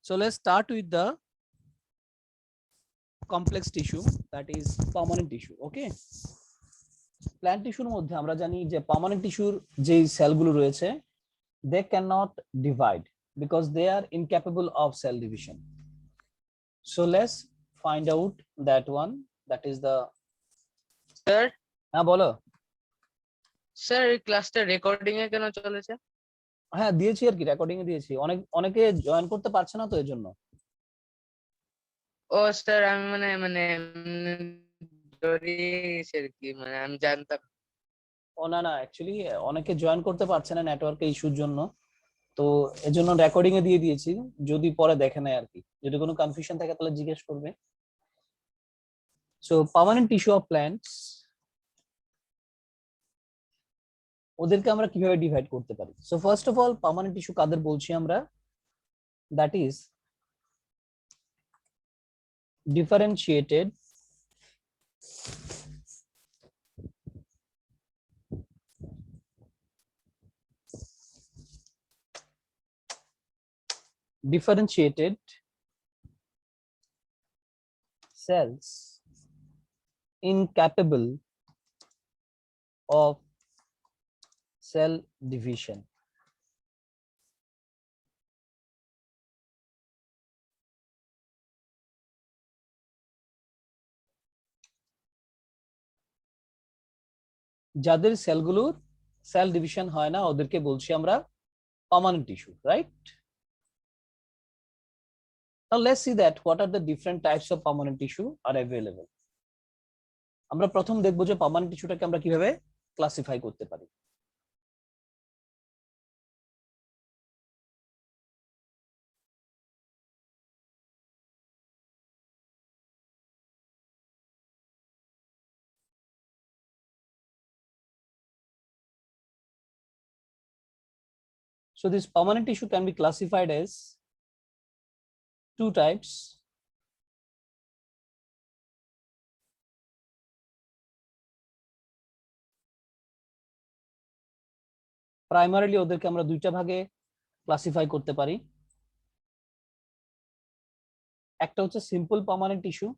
So let's start with the complex tissue, that is permanent tissue. Okay, plant টিস্যুর মধ্যে আমরা জানি যে পার্মানেন্ট টিস্যুর যে সেলগুলো রয়েছে they cannot divide because they are incapable of cell division. So let's find out that one, that is the sir হ্যাঁ বলো। স্যার এই ক্লাসটা রেকর্ডিং এ কেন চলেছে? হ্যাঁ দিয়েছি আর কি, রেকর্ডিং এ দিয়েছি, অনেকে জয়েন করতে পারছে না তো এর জন্য। ও স্যার আমি মানে মানে আর কি, মানে আমি জানতাম। ও না না, অ্যাকচুয়ালি অনেকে জয়েন করতে পারছে না নেটওয়ার্কের ইস্যুর জন্য, তো এর জন্য রেকর্ডিং এ দিয়ে দিয়েছি, যদি পরে দেখে নেয় আর কি, যদি কোনো কনফিউশন থাকে তাহলে জিজ্ঞেস করবে। So permanent tissue of plants, ওদেরকে আমরা কিভাবে ডিভাইড করতে পারি? So first of all permanent tissue কাদের বলছি আমরা? That is differentiated cells incapable of cell division. যাদের সেলগুলোর সেল ডিভিশন হয় না ওদেরকে বলছি আমরা permanent tissue, right? Now let's see that what are the different types of permanent tissue are available. আমরা প্রথম দেখব যে পার্মানেন্ট টিস্যুটাকে আমরা কিভাবে ক্লাসিফাই করতে পারি। So this permanent tissue can be classified as two types. Primarily ওদেরকে আমরা দুইটা ভাগে ক্লাসিফাই করতে পারি। একটা হচ্ছে সিম্পল পার্মানেন্ট টিস্যু,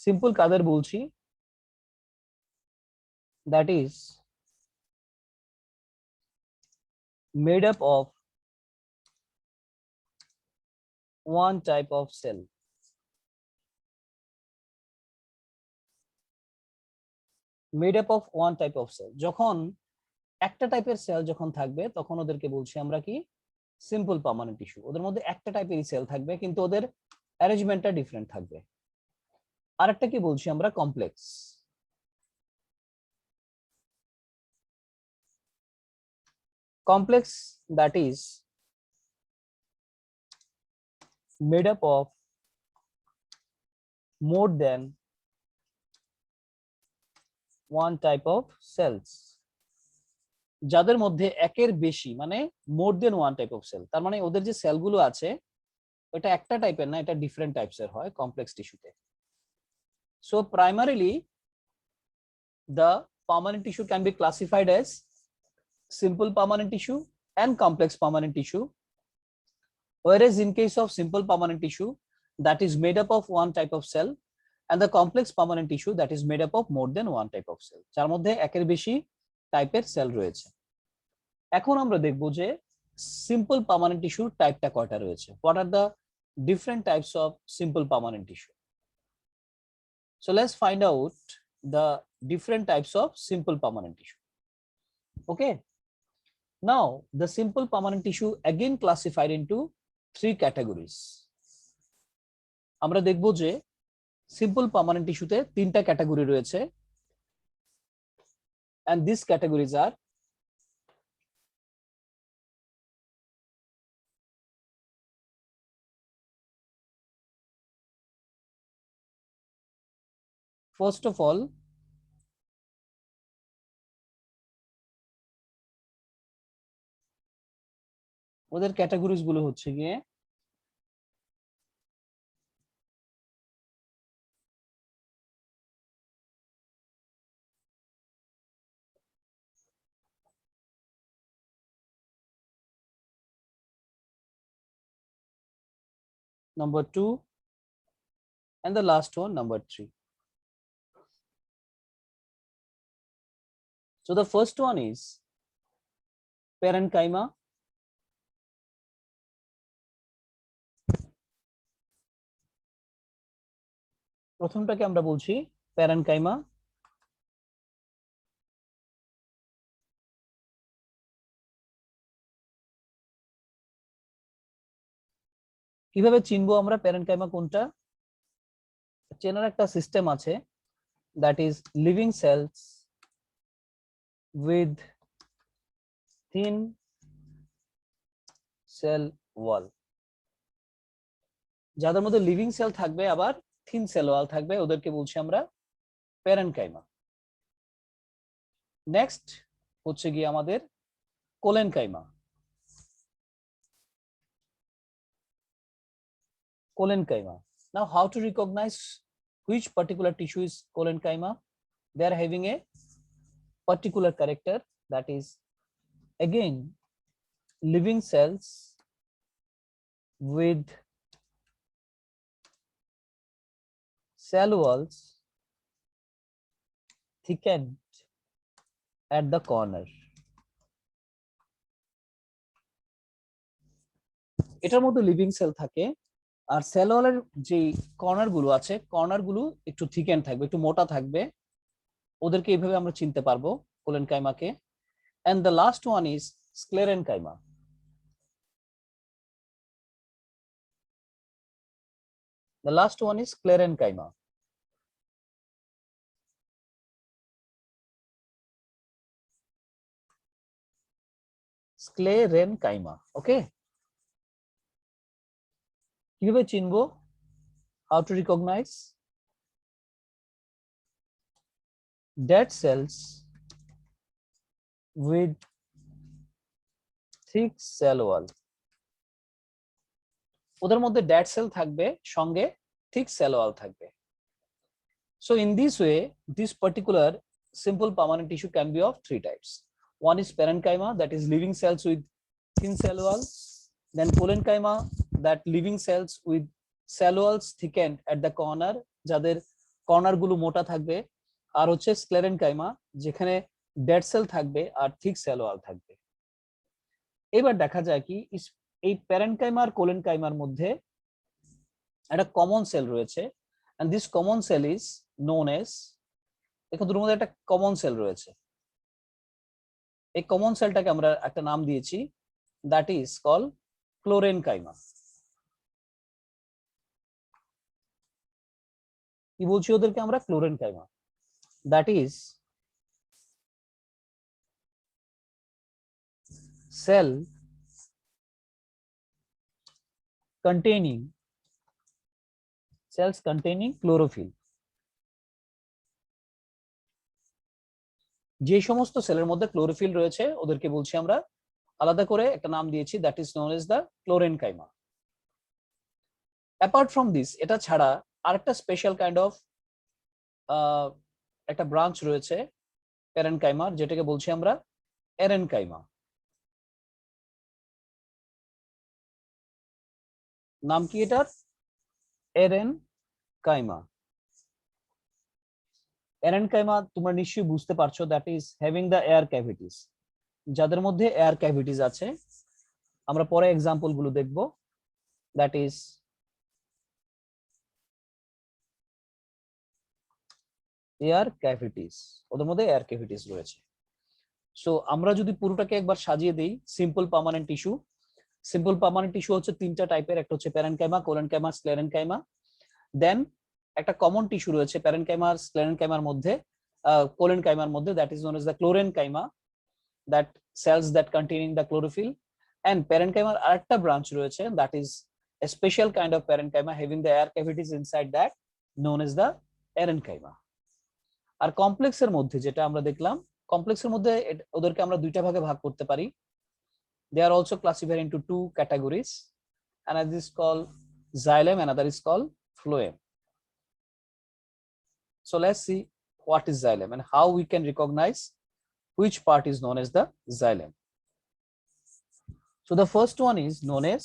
সিম্পল কাদের বলছি? That is made up of one type of cell. Made up of one type of cell. যখন একটা টাইপের সেল যখন থাকবে তখন ওদেরকে বলছি আমরা কি? Simple permanent tissue. ওদের মধ্যে একটা টাইপেরই সেল থাকবে কিন্তু ওদের অ্যারেঞ্জমেন্টটা ডিফারেন্ট থাকবে। আরেকটা কি বলছি আমরা? Complex. Complex that is made up of more than one type of cells. যাদের মধ্যে একের বেশি, মানে মোর দেন ওয়ান টাইপ অফ সেল, তার মানে ওদের যে সেলগুলো আছে এটা একটা টাইপের না, এটা ডিফারেন্ট টাইপসের হয় কমপ্লেক্স টিস্যুতে। So primarily the permanent tissue can be classified as simple permanent tissue and complex permanent tissue, whereas in case of simple permanent tissue that is made up of one type of cell and the complex permanent tissue that is made up of more than one type of cell, যার মধ্যে একের বেশি টাইপের sell রয়েছে। এখন আমরা দেখব যে সিম্পল পার্মানেন্ট টিস্যুর টাইপটা কয়টা রয়েছে। What are the different types of simple permanent tissue? So let's find out the different types of simple permanent tissue. Okay, now the simple permanent tissue again classified into three categories. আমরা দেখব যে simple permanent টিস্যুতে তিনটা category রয়েছে, and these categories are first of all ওদের categories গুলো হচ্ছে গিয়ে number 2, and the last one, number 3. So the first one is parenchyma. প্রথমটাকে আমরা বলছি প্যারেনকাইমা। কিভাবে চিনবো আমরা প্যারেনকাইমা কোনটা? চেনার একটা সিস্টেম আছে, that is living sales with thin cell wall. যাদের মধ্যে লিভিং সেল থাকবে আবার থিন সেল ওয়াল থাকবে, ওদেরকে বলছি আমরা প্যারেনকাইমা। নেক্সট হচ্ছে গিয়ে আমাদের collenchyma. Collenchyma. Now, how to recognize which particular tissue is collenchyma? They are having a particular character, that is again living cells with cell walls thickened at the corner. এটার মধ্যে living sell থাকে, আর sell ওয়ালের যে corner গুলো আছে, corner গুলো একটু thicken থাকবে, একটু মোটা থাকবে। ওদেরকে এইভাবে আমরা চিনতে পারবো কোলেনকাইমাকে। And the last one is sclerenchyma. The last one is sclerenchyma. Sclerenchyma. Okay. কিভাবে চিনবো? How to recognize? Dead cells with thick cell wall. ওদের মধ্যে ডেড সেল থাকবে, সঙ্গে থিক সেল ওয়াল থাকবে। So in this way, this particular simple permanent tissue can be of 3 types. One is parenchyma, that is living cells with thin cell walls. Then collenchyma, that living cells with cell walls thickened at the corner, যাদের corner গুলো মোটা থাকবে। আর হচ্ছে sclerenchyma, যেখানে dead cell থাকবে আর thick cell wall থাকবে। এবার দেখা যায় কি এই প্যারেনকাইমা আর কোলেনকাইমার মধ্যে একটা কমন সেল রয়েছে, and this common cell is known as, দেখুন দুটোর মধ্যে একটা কমন সেল রয়েছে। এই কমন সেলটাকে আমরা একটা নাম দিয়েছি, that is called ক্লোরেনকাইমা। কি বলছি ওদেরকে আমরা? ক্লোরেনকাইমা। that is cell containing cells containing chlorophyll। যে সমস্ত সেলের মধ্যে ক্লোরোফিল রয়েছে ওদেরকে বলছি আমরা, আলাদা করে একটা নাম দিয়েছি, that is known as the chlorenchyma. Apart from this, এটা ছাড়া আরেকটা স্পেশাল কাইন্ড অফ একটা ব্রাঞ্চ রয়েছে প্যারেনকাইমার, যেটাকে বলছি আমরা এরেনকাইমা। নাম কি এটার? এরেনকাইমা। এরেনকাইমা তোমরা নিশ্চয়ই বুঝতে পারছো, that is having the air cavities. যাদের মধ্যে এয়ার ক্যাভিটিস আছে, আমরা পরে এক্সাম্পল গুলো দেখবো, দ্যাট ইজ এয়ার ক্যাভিটিস। ওদের মধ্যে এয়ার ক্যাভিটিস রয়েছে। সো আমরা যদি পুরোটাকে একবার সাজিয়ে দেই, simple permanent tissue. Simple permanent tissue হচ্ছে 3টা টাইপের, একটা হচ্ছে প্যারেনকাইমা, কোলেনকাইমা, স্ক্লেরেনকাইমা। দেন একটা কমন টিস্যু রয়েছে প্যারেনকাইমা আর স্ক্লেরেনকাইমার মধ্যে, কোলেনকাইমার মধ্যে, that is known as the chlorenchyma, that cells that containing the chlorophyll. And প্যারেনকাইমার আরেকটা ব্রাঞ্চ রয়েছে, that is a special kind of parenchyma having the air cavities inside that, known as the erenchyma. আর কমপ্লেক্সের মধ্যে যেটা আমরা দেখলাম, কমপ্লেক্সের মধ্যে ওদেরকে আমরা দুইটা ভাগে ভাগ করতে পারি। They are also classified into 2 categories. Another is called xylem, another is called phloem. So let's see what is xylem and how we can recognize which part is known as the xylem. So the first one is known as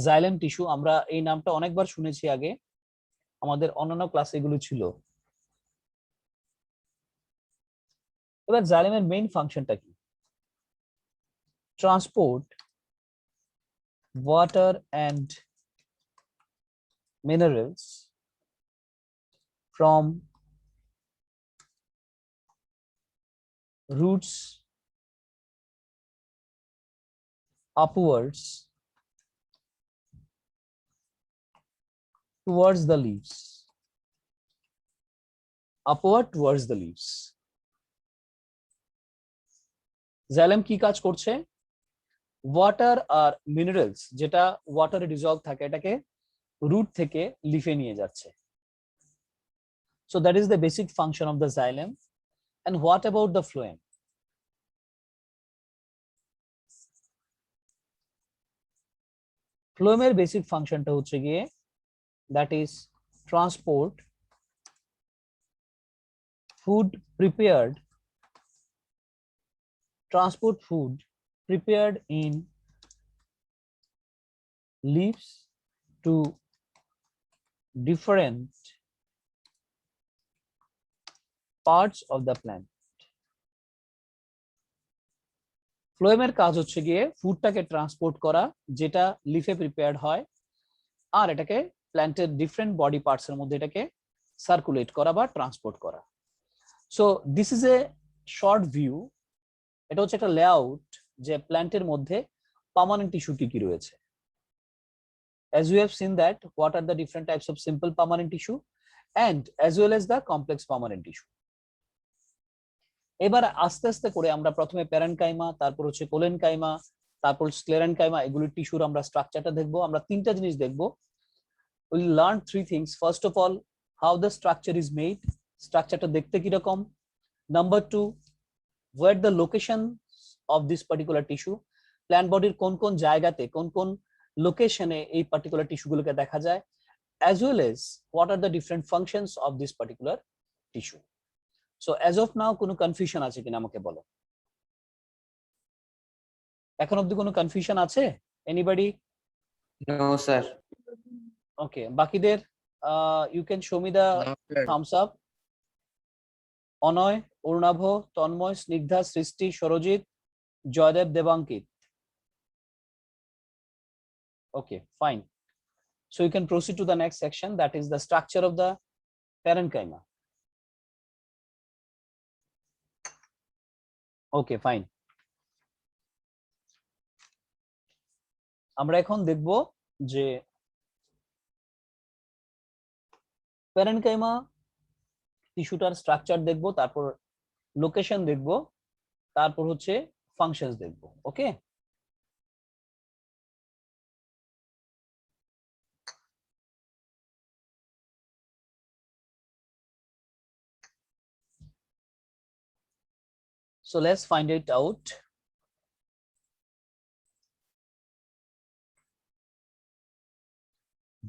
xylem tissue, আমরা এই নামটা অনেকবার শুনেছি আগে, আমাদের অন্যান্য ক্লাসে এগুলো ছিল। এবার জাইলেমের মেইন ফাংশনটা কি? Transport water and minerals from roots upwards towards the leaves, upward towards the leaves. Xylem কি কাজ করছে? ওয়াটার আর মিনারেলস, যেটা ওয়াটারে ডিজলভ থাকে, এটাকে রুট থেকে লিফে নিয়ে যাচ্ছে। So that is the basic function of the xylem. And what about the phloem? ফ্লোয়েমের বেসিক ফাংশনটা হচ্ছে গিয়ে that is transport food prepared in leaves to different parts of the plant. ফ্লোয়েমের কাজ হচ্ছে গিয়ে ফুডটাকে ট্রান্সপোর্ট করা, যেটা লিফে প্রিপেয়ার্ড হয়, আর এটাকে প্ল্যান্টের ডিফারেন্ট বডি পার্টস এর মধ্যে এটাকে সার্কুলেট করা বা ট্রান্সপোর্ট করা। So this is a short view, এটা হচ্ছে একটা লেআউট যে প্ল্যান্টের মধ্যে পার্মানেন্ট টিস্যু কি কি রয়েছে। As we have seen that what are the different types of simple permanent tissue and as well as the complex permanent tissue. এবার আস্তে আস্তে করে আমরা প্রথমে প্যারেনকাইমা, তারপর হচ্ছে কোলেনকাইমা, তারপর স্ক্লেরেনকাইমা, এগুলোর টিস্যুর আমরা স্ট্রাকচারটা দেখবো। আমরা তিনটা জিনিস দেখবো। Will learn three things. First of all, how the structure is made, স্ট্রাকচারটা দেখতে কিরকম। Number two, where the location of this particular tissue, plant বডির কোন কোন জায়গাতে, কোন কোন লোকেশনে এই পার্টিকুলার টিস্যুগুলোকে দেখা যায়, as well as what are the different functions of this particular tissue. So as of now কোনো কনফিউশন আছে কিনা আমাকে বলো। এখন অবধি কোনো কনফিউশন আছে? এনিবডি? No, sir. ওকে, বাকিদের you can show me the No, sir. Thumbs up. Anay, Arunabha, Tanmay, Snigdha, Srishti, Sarajit, Joydeb, দেবাঙ্কিত। Okay, fine. So you can proceed to the next section, that is the structure of the parenchyma. Okay, fine. আমরা এখন দেখব যে parenchyma টিস্যুটার structure দেখব, তারপর location দেখব, তারপর হচ্ছে functions দেখব। ওকে, so let's find it out.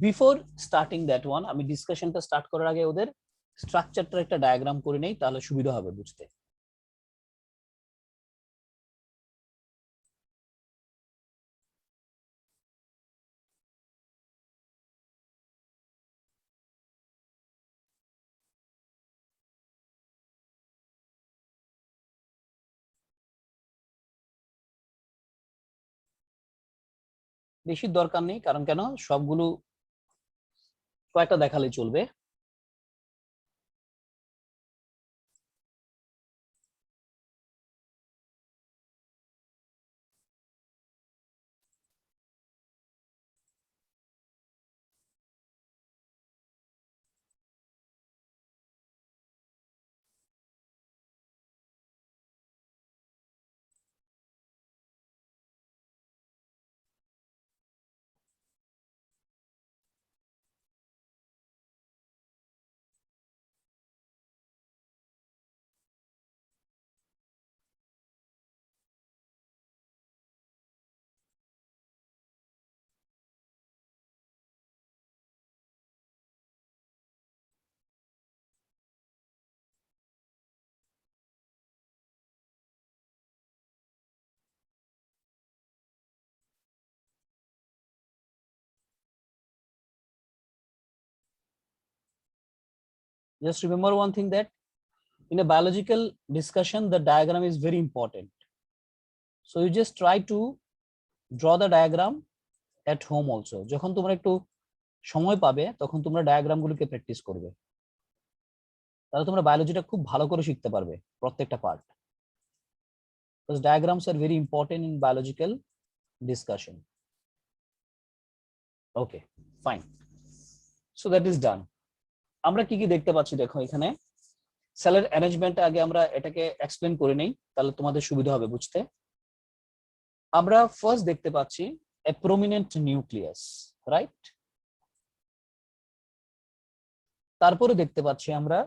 Before starting that one, আমি ডিসকাশনটা স্টার্ট করার আগে ওদের স্ট্রাকচারটার একটা ডায়াগ্রাম করে নেই, তাহলে সুবিধা হবে বুঝতে। বেশি দরকার নেই, কারণ কেন সবগুলো কয়েকটা দেখালে চলবে। Just remember one thing, that in a biological discussion, the diagram is very important. So you just try to draw the diagram at home also. যখন তোমরা একটু সময় পাবে তখন তোমরা ডায়াগ্রাম গুলোকে প্র্যাকটিস করবে, তাহলে তোমরা বায়োলজিটা খুব ভালো করে শিখতে পারবে প্রত্যেকটা part. Because diagrams are very important in biological discussion. Okay, fine. So that is done. আমরা কি কি দেখতে পাচ্ছি দেখো এখানে, সেলের অ্যারেঞ্জমেন্ট আগে আমরা এটাকে এক্সপ্লেন করে নেই, তাহলে তোমাদের সুবিধা হবে বুঝতে। আমরা ফার্স্ট দেখতে পাচ্ছি a prominent nucleus, রাইট? তারপরে দেখতে পাচ্ছি আমরা